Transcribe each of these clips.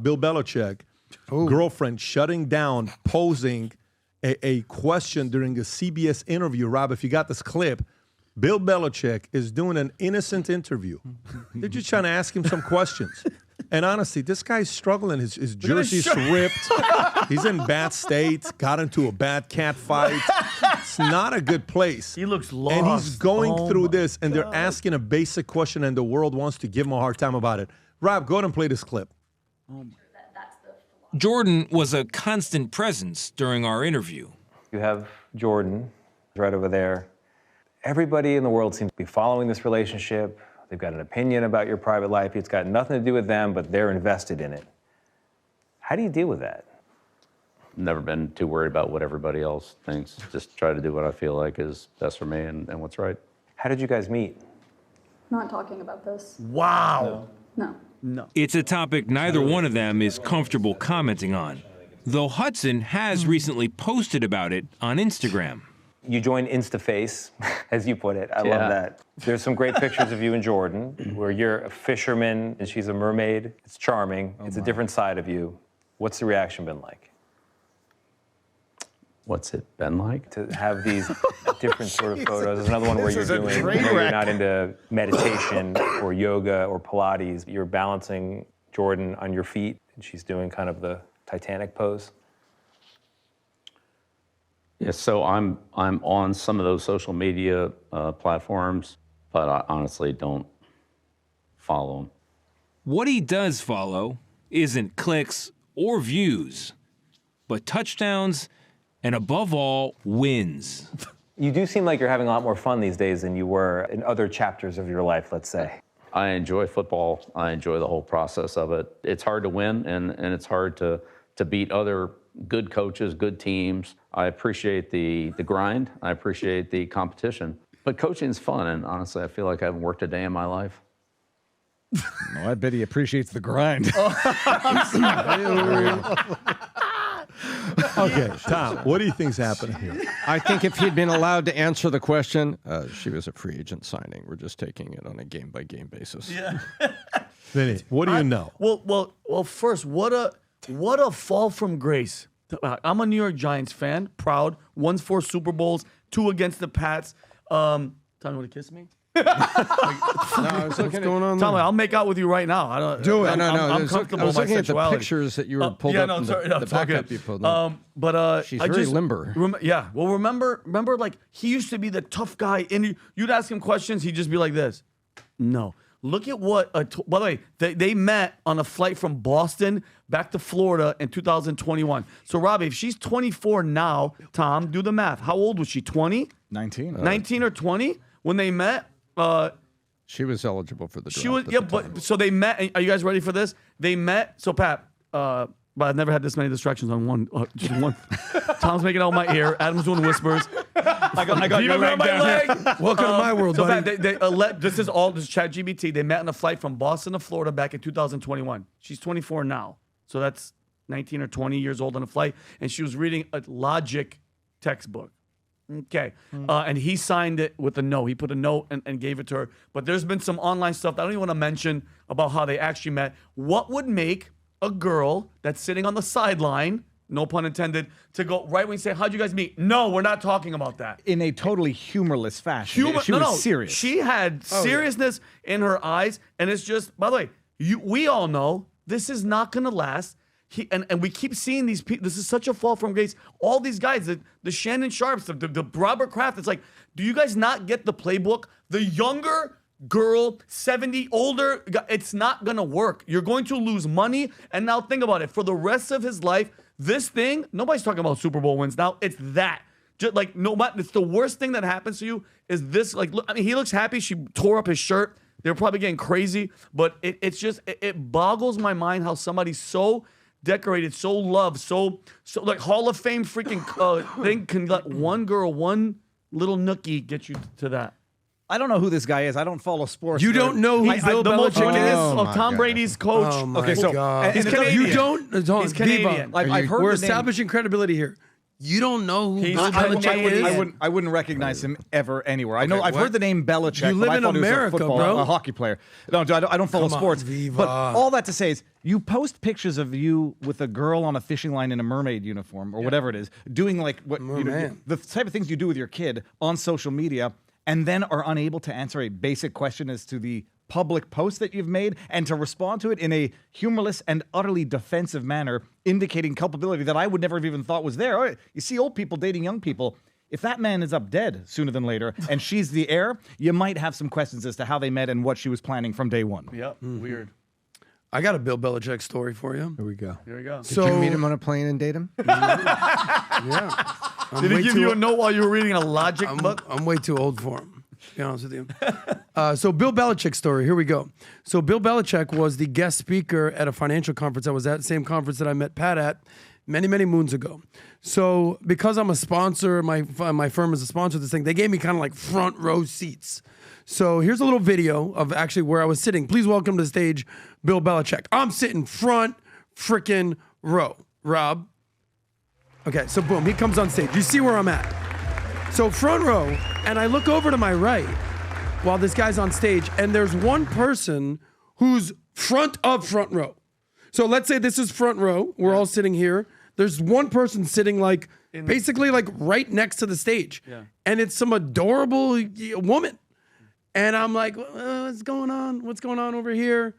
Bill Belichick, girlfriend shutting down, posing a question during a CBS interview. Rob, if you got this clip, Bill Belichick is doing an innocent interview. They're just trying to ask him some questions. And honestly, this guy's struggling. His jersey's ripped. He's in bad state. Got into a bad cat fight. It's not a good place. He looks lost. And he's going through this, and they're asking a basic question, and the world wants to give him a hard time about it. Rob, go ahead and play this clip. Jordan was a constant presence during our interview. You have Jordan right over there. Everybody in the world seems to be following this relationship. They've got an opinion about your private life. It's got nothing to do with them, but they're invested in it. How do you deal with that? Never been too worried about what everybody else thinks. Just try to do what I feel like is best for me and what's right. How did you guys meet? Not talking about this. Wow. No. No. It's a topic neither one of them is comfortable commenting on, though Hudson has recently posted about it on Instagram. You joined InstaFace, as you put it. I love that. There's some great pictures of you and Jordan, where you're a fisherman and she's a mermaid. It's charming. It's a different side of you. What's the reaction been like? What's it been like? To have these different sort of photos. There's another one where you're you're not into meditation or yoga or Pilates. You're balancing Jordan on your feet, and she's doing kind of the Titanic pose. Yeah, so I'm on some of those social media platforms, but I honestly don't follow them. What he does follow isn't clicks or views, but touchdowns and, above all, wins. You do seem like you're having a lot more fun these days than you were in other chapters of your life, let's say. I enjoy football. I enjoy the whole process of it. It's hard to win, and it's hard to beat other good coaches, good teams. I appreciate the grind. I appreciate the competition. But coaching's fun, and honestly, I feel like I haven't worked a day in my life. No, I bet he appreciates the grind. Okay, Tom, what do you think's happening here? I think if he'd been allowed to answer the question, she was a free agent signing. We're just taking it on a game-by-game basis. Yeah. Vinny, what do you know? Well. First, what a fall from grace. I'm a New York Giants fan, proud. Won 4 Super Bowls, 2 against the Pats. Tom, you want to kiss me? What's going on Tom, I'll make out with you right now. I don't do it. I'm comfortable I was with looking my at the sexuality. pictures that you were pulled up. The backup you pulled up. She's very limber. Well, remember, like he used to be the tough guy, and you'd ask him questions, he'd just be like this. No. Look at what. By the way, they met on a flight from Boston back to Florida in 2021. So, Robbie, if she's 24 now, Tom, do the math. How old was she? 20? 19. 19 or 20 when they met. She was eligible for the draft. She was, yeah, but so they met. Are you guys ready for this? They met. So, Pat, but I've never had this many distractions on one. Just one. Tom's making out my ear. Adam's doing whispers. I got your leg down here. Welcome to my world, so buddy. Pat, this is ChatGPT. They met on a flight from Boston to Florida back in 2021. She's 24 now, so that's 19 or 20 years old on a flight, and she was reading a logic textbook. Okay. And he signed it with a note. He put a note and gave it to her. But there's been some online stuff that I don't even want to mention about how they actually met. What would make a girl that's sitting on the sideline, no pun intended, to go right when you say, how'd you guys meet? No, we're not talking about that. In a totally humorless fashion. She was serious. She had seriousness in her eyes. And it's just, by the way, we all know this is not going to last. And we keep seeing these people. This is such a fall from grace. All these guys, the Shannon Sharps, the Robert Kraft. It's like, do you guys not get the playbook? The younger girl, 70, older, it's not going to work. You're going to lose money. And now think about it. For the rest of his life, this thing, nobody's talking about Super Bowl wins now. It's that. Just like, it's the worst thing that happens to you is this. Like, look, I mean, he looks happy. She tore up his shirt. They're probably getting crazy. But it's just, it boggles my mind how somebody so decorated, so loved, so like Hall of Fame freaking thing can let one girl, one little nookie get you to that. I don't know who this guy is. I don't follow sports. You don't know who Bill Belichick is? Tom Brady's coach. Oh my God. He's Canadian. He's Canadian. Like, I've heard We're the name. establishing credibility here. You don't know who Bill I Belichick is? wouldn't recognize him ever anywhere. I know I've heard the name Belichick. You live but I in thought he was America, a football, bro. a hockey player. No, I don't follow Come on, sports. Viva. But all that to say is, you post pictures of you with a girl on a fishing line in a mermaid uniform or whatever it is, doing like what the type of things you do with your kid on social media, and then are unable to answer a basic question as to the public post that you've made and to respond to it in a humorless and utterly defensive manner, indicating culpability that I would never have even thought was there. Oh, you see old people dating young people. If that man is up dead sooner than later and she's the heir, you might have some questions as to how they met and what she was planning from day one. Yep, weird. I got a Bill Belichick story for you. Here we go. Here we go. Did you meet him on a plane and date him? Yeah. Did he give you a note while you were reading a logic book? I'm way too old for him, to be honest with you. So Bill Belichick story. Here we go. So Bill Belichick was the guest speaker at a financial conference I was at, the same conference that I met Pat at many, many moons ago. So because I'm a sponsor, my firm is a sponsor of this thing, they gave me kind of like front row seats. So here's a little video of actually where I was sitting. Please welcome to the stage, Bill Belichick. I'm sitting front freaking row. Rob. Okay, so boom, he comes on stage. You see where I'm at. So front row, and I look over to my right while this guy's on stage, and there's one person who's front of front row. So let's say this is front row. We're all sitting here. There's one person sitting like basically like right next to the stage. Yeah. And it's some adorable woman. And I'm like, what's going on? What's going on over here?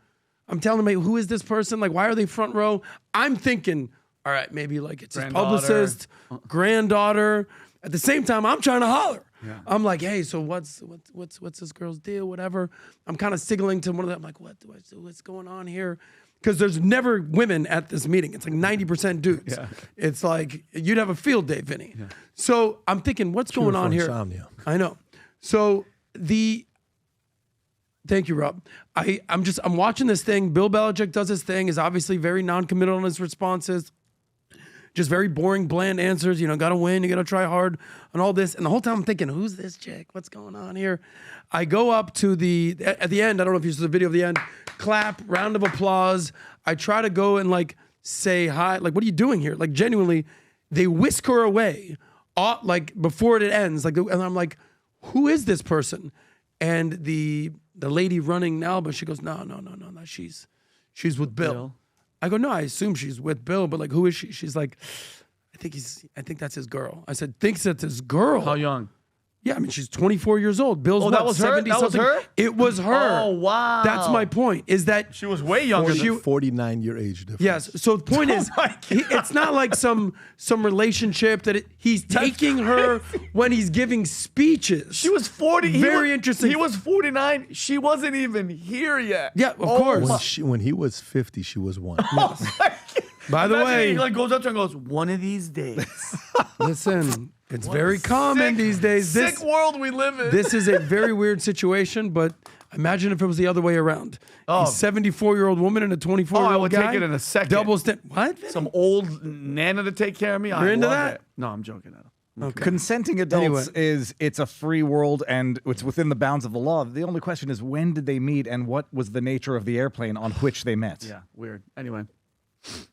I'm telling him, who is this person? Like, why are they front row? I'm thinking, all right, maybe like it's his publicist, granddaughter. At the same time, I'm trying to holler. Yeah. I'm like, hey, so what's this girl's deal? Whatever. I'm kind of signaling to one of them. I'm like, what do I do? What's going on here? Because there's never women at this meeting. It's like 90% dudes. Yeah. It's like you'd have a field day, Vinny. Yeah. So I'm thinking, what's going on here? Insomnia. I know. So thank you, Rob. I'm watching this thing. Bill Belichick does his thing. Is obviously very non-committal on his responses. Just very boring, bland answers. You know, got to win. You got to try hard and all this. And the whole time I'm thinking, who's this chick? What's going on here? I go up to at the end. I don't know if you saw the video of the end. Clap, round of applause. I try to go and like say hi. Like, what are you doing here? Like, genuinely, they whisk her away. Like before it ends. Like, and I'm like, who is this person? And the lady running now, but she goes, no. She's with Bill. I go, no, I assume she's with Bill, but like, who is she? She's like, I think that's his girl. I said, thinks that's his girl. How young? Yeah, I mean, she's 24 years old. Bill's that was her? That was her? It was her. Oh, wow. That's my point, is that she was way younger than 49-year age difference. Yes. So the point is, it's not like some relationship that he's taking her when he's giving speeches. She was 40. Very interesting. He was 49. She wasn't even here yet. Yeah, of course. When he was 50, she was 1. Oh my God. By the way, he like goes up to her and goes, one of these days. Listen, it's very common these days. Sick world we live in. This is a very weird situation, but imagine if it was the other way around. A 74-year-old woman and a 24-year-old guy. I would take it in a second. Double what? Some old nana to take care of me. You're into that? No, I'm joking. Okay. Consenting adults it's a free world and it's within the bounds of the law. The only question is, when did they meet and what was the nature of the airplane on which they met? Yeah, weird. Anyway.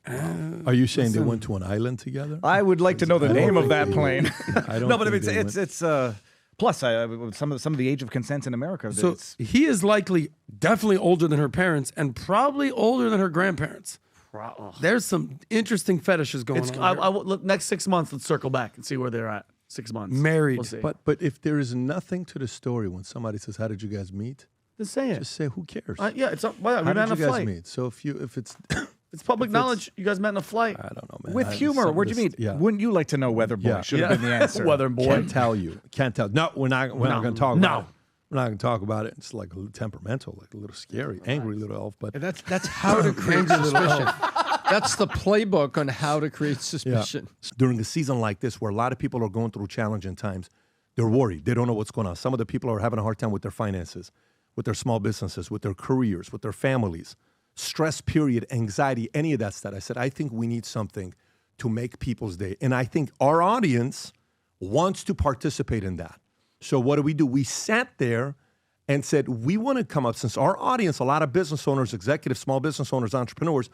Are you saying they went to an island together? I would like to know the name of that plane. I don't. No, but it's plus some of the age of consent in America. So he is definitely older than her parents and probably older than her grandparents. There's some interesting fetishes going on. Look, next 6 months, let's circle back and see where they're at. 6 months. Married. We'll see. But if there is nothing to the story when somebody says, "How did you guys meet?" Just say it. Just say, "Who cares?" Yeah, it's we How met on did a you guys flight. meet? So if it's It's public knowledge. You guys met in a flight. I don't know, man. With humor, where'd you meet? Yeah. Wouldn't you like to know, Weather Boy? Should have been the answer. Weather Boy. Can't tell you. Can't tell. No, we're not going to talk about it. We're not going to talk about it. It's like a little temperamental, like a little scary, angry little elf. But that's how to create suspicion. That's the playbook on how to create suspicion. Yeah. During a season like this, where a lot of people are going through challenging times, they're worried. They don't know what's going on. Some of the people are having a hard time with their finances, with their small businesses, with their careers, with their families. Stress, period, anxiety, any of that stuff. I said, I think we need something to make people's day. And I think our audience wants to participate in that. So what do? We sat there and said, we want to come up, since our audience, a lot of business owners, executives, small business owners, entrepreneurs,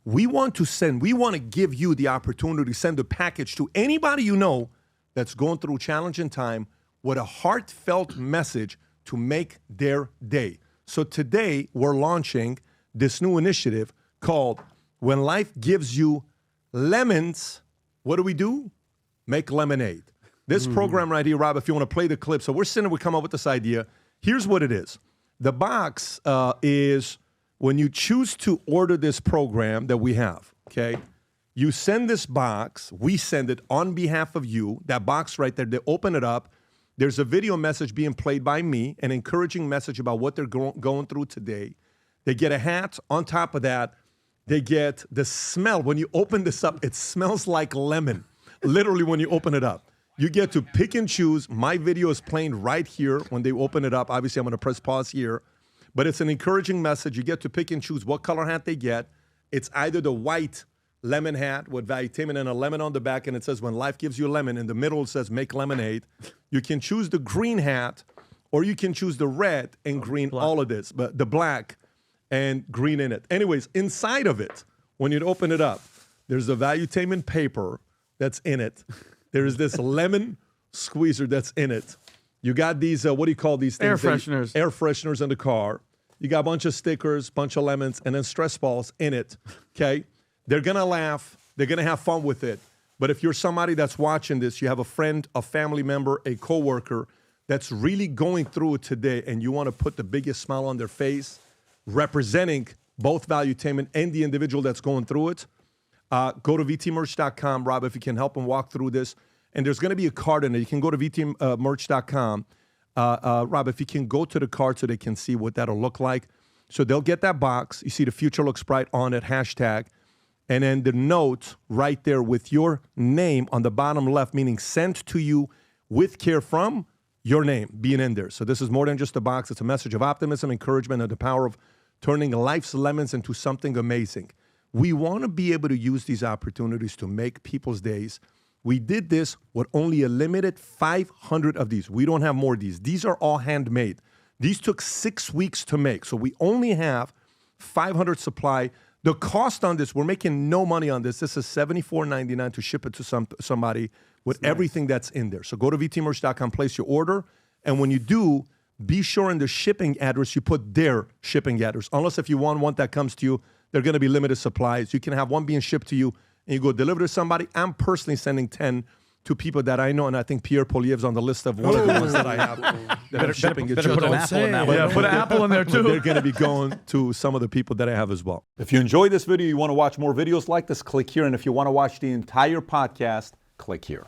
We want to give you the opportunity to send a package to anybody you know that's going through challenging time with a heartfelt message to make their day. So today we're launching this new initiative called When Life Gives You Lemons, what do? Make lemonade. This program right here, Rob, if you want to play the clip. So we come up with this idea. Here's what it is. The box is when you choose to order this program that we have, okay? You send this box. We send it on behalf of you. That box right there, they open it up. There's a video message being played by me, an encouraging message about what they're going through today. They get a hat. On top of that, they get the smell. When you open this up, it smells like lemon, literally when you open it up. You get to pick and choose. My video is playing right here when they open it up. Obviously, I'm going to press pause here. But it's an encouraging message. You get to pick and choose what color hat they get. It's either the white lemon hat with Valuetainment and a lemon on the back, and it says, when life gives you a lemon. In the middle, it says, make lemonade. You can choose the green hat, or you can choose the red and green, all of this, but the black and green in it. Anyways, inside of it, when you open it up, there's a Valuetainment paper that's in it. There's this lemon squeezer that's in it. You got these, what do you call these things? Air fresheners. Air fresheners in the car. You got a bunch of stickers, bunch of lemons, and then stress balls in it, okay? They're going to laugh. They're going to have fun with it. But if you're somebody that's watching this, you have a friend, a family member, a coworker that's really going through it today, and you want to put the biggest smile on their face, representing both Valuetainment and the individual that's going through it, go to vtmerch.com, Rob, if you can help them walk through this. And there's going to be a card in it. You can go to vtmerch.com. Rob, if you can go to the card so they can see what that'll look like. So they'll get that box. You see the future looks bright on it, hashtag. And then the note right there with your name on the bottom left, meaning sent to you with care from your name being in there. So this is more than just a box. It's a message of optimism, encouragement, and the power of turning life's lemons into something amazing. We want to be able to use these opportunities to make people's days. We did this with only a limited 500 of these. We don't have more of these. These are all handmade. These took 6 weeks to make. So we only have 500 supply. The cost on this, we're making no money on this. This is $74.99 to ship it to somebody with everything that's in there. So go to vtmerch.com, place your order. And when you do, be sure in the shipping address, you put their shipping address. Unless if you want one that comes to you, they're going to be limited supplies. You can have one being shipped to you and you go deliver to somebody. I'm personally sending 10 to people that I know, and I think Pierre Poliev's on the list of one of the ones that I have. That I'm shipping it to. Put an apple in that one. Yeah, put an apple in there too. They're going to be going to some of the people that I have as well. If you enjoyed this video, you want to watch more videos like this, click here. And if you want to watch the entire podcast, click here.